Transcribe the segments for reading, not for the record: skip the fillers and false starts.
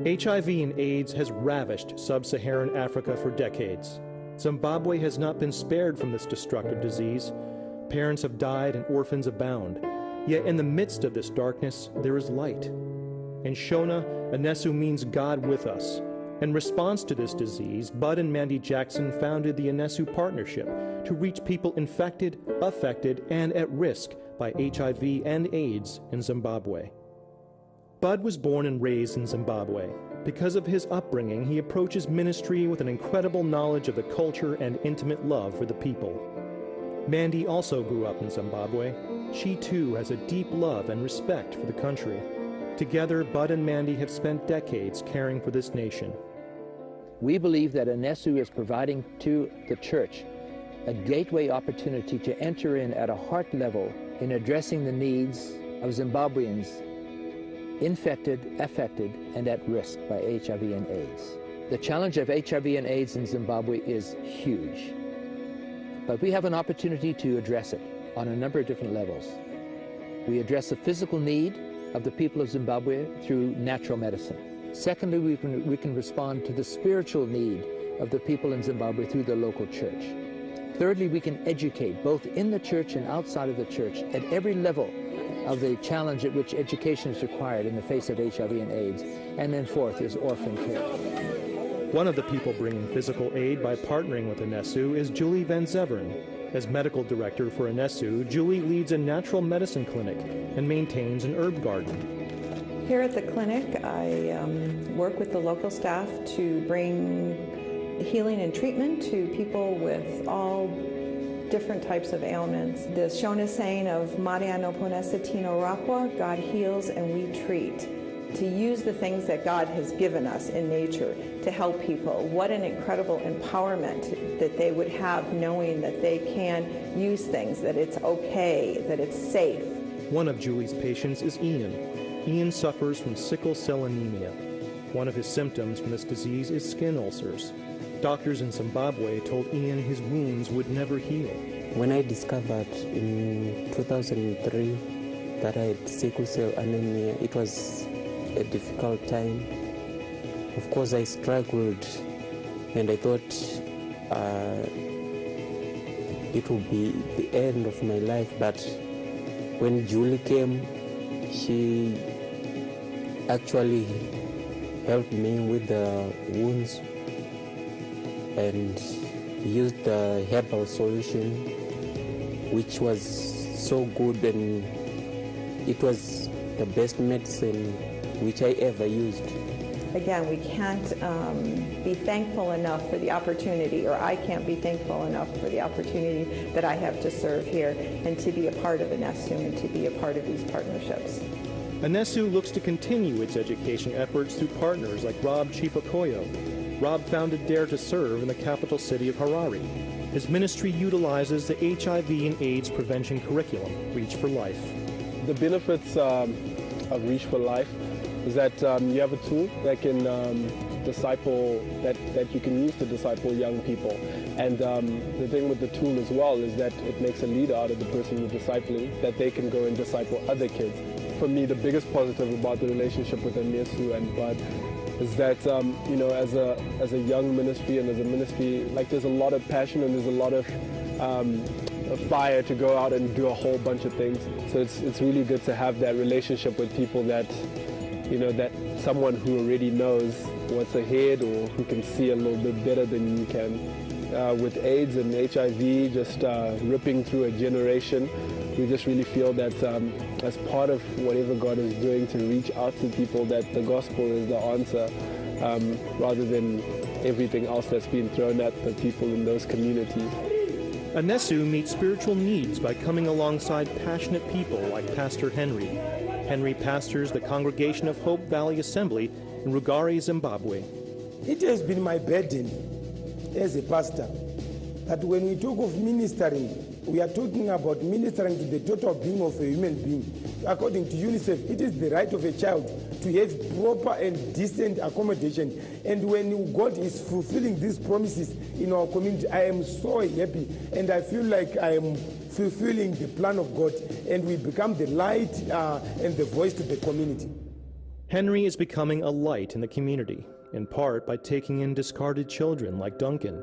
HIV and AIDS has ravished sub-Saharan Africa for decades. Zimbabwe has not been spared from this destructive disease. Parents have died and orphans abound. Yet in the midst of this darkness, there is light. In Shona, Anesu means God with us. In response to this disease, Bud and Mandy Jackson founded the Anesu Partnership to reach people infected, affected, and at risk by HIV and AIDS in Zimbabwe. Bud was born and raised in Zimbabwe. Because of his upbringing, he approaches ministry with an incredible knowledge of the culture and intimate love for the people. Mandy also grew up in Zimbabwe. She too has a deep love and respect for the country. Together, Bud and Mandy have spent decades caring for this nation. We believe that Anesu is providing to the church a gateway opportunity to enter in at a heart level in addressing the needs of Zimbabweans infected, affected, and at risk by HIV and AIDS. The challenge of HIV and AIDS in Zimbabwe is huge, but we have an opportunity to address it on a number of different levels. We address the physical need of the people of Zimbabwe through natural medicine. Secondly, we can respond to the spiritual need of the people in Zimbabwe through the local church. Thirdly, we can educate both in the church and outside of the church at every level of the challenge at which education is required in the face of HIV and AIDS. And then fourth is orphan care. One of the people bringing physical aid by partnering with Anesu is Julie Van Zeveren. As medical director for Anesu, Julie leads a natural medicine clinic and maintains an herb garden. Here at the clinic, I work with the local staff to bring healing and treatment to people with all different types of ailments. The Shona saying of Mariano Ponesa Tino Rakwa, God heals and we treat. To use the things that God has given us in nature to help people. What an incredible empowerment that they would have knowing that they can use things, that it's okay, that it's safe. One of Julie's patients is Ian. Ian suffers from sickle cell anemia. One of his symptoms from this disease is skin ulcers. Doctors in Zimbabwe told Ian his wounds would never heal. When I discovered in 2003 that I had sickle cell anemia, it was a difficult time. Of course, I struggled and I thought it would be the end of my life. But when Julie came, she actually helped me with the wounds and used the herbal solution, which was so good, and it was the best medicine which I ever used. Again, we can't be thankful enough for the opportunity, or I can't be thankful enough for the opportunity that I have to serve here and to be a part of Anesu and to be a part of these partnerships. Anesu looks to continue its education efforts through partners like Rob Chifokoyo. Rob founded Dare to Serve in the capital city of Harare. His ministry utilizes the HIV and AIDS prevention curriculum, Reach for Life. The benefits of Reach for Life is that you have a tool that can disciple, that you can use to disciple young people. And the thing with the tool as well is that it makes a leader out of the person you're discipling, that they can go and disciple other kids. For me, the biggest positive about the relationship with Anesu and Bud is that, you know, as a young ministry and as a ministry, like there's a lot of passion and there's a lot of fire to go out and do a whole bunch of things. So it's really good to have that relationship with people that, you know, that someone who already knows what's ahead or who can see a little bit better than you can. With AIDS and HIV just ripping through a generation, we just really feel that as part of whatever God is doing to reach out to people, that the gospel is the answer rather than everything else that's been thrown at the people in those communities. Anesu meets spiritual needs by coming alongside passionate people like Pastor Henry. Henry pastors the Congregation of Hope Valley Assembly in Rugari, Zimbabwe. It has been my burden as a pastor that when we talk of ministering, we are talking about ministering to the total being of a human being. According to UNICEF, it is the right of a child to have proper and decent accommodation. And when God is fulfilling these promises in our community, I am so happy and I feel like I am fulfilling the plan of God and we become the light and the voice to the community. Henry is becoming a light in the community, in part by taking in discarded children like Duncan.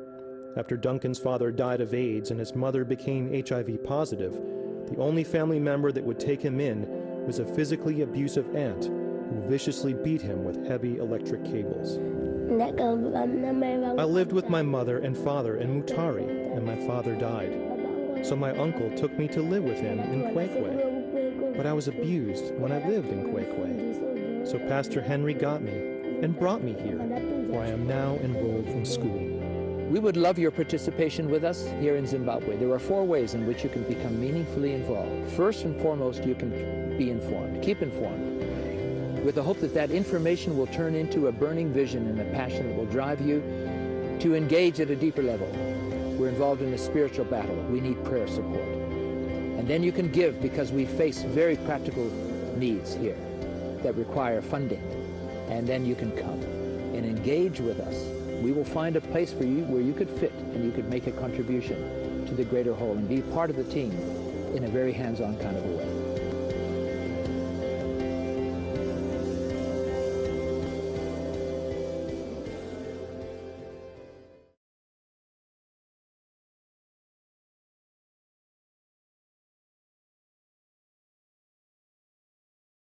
After Duncan's father died of AIDS and his mother became HIV positive, the only family member that would take him in was a physically abusive aunt who viciously beat him with heavy electric cables. I lived with my mother and father in Mutare, and my father died. So my uncle took me to live with him in Kwekwe. But I was abused when I lived in Kwekwe. So Pastor Henry got me and brought me here, where I am now enrolled in school. We would love your participation with us here in Zimbabwe. There are 4 ways in which you can become meaningfully involved. First and foremost, you can be informed. Keep informed, with the hope that that information will turn into a burning vision and a passion that will drive you to engage at a deeper level. We're involved in a spiritual battle. We need prayer support. And then you can give, because we face very practical needs here that require funding. And then you can come and engage with us. We will find a place for you where you could fit and you could make a contribution to the greater whole and be part of the team in a very hands-on kind of a way.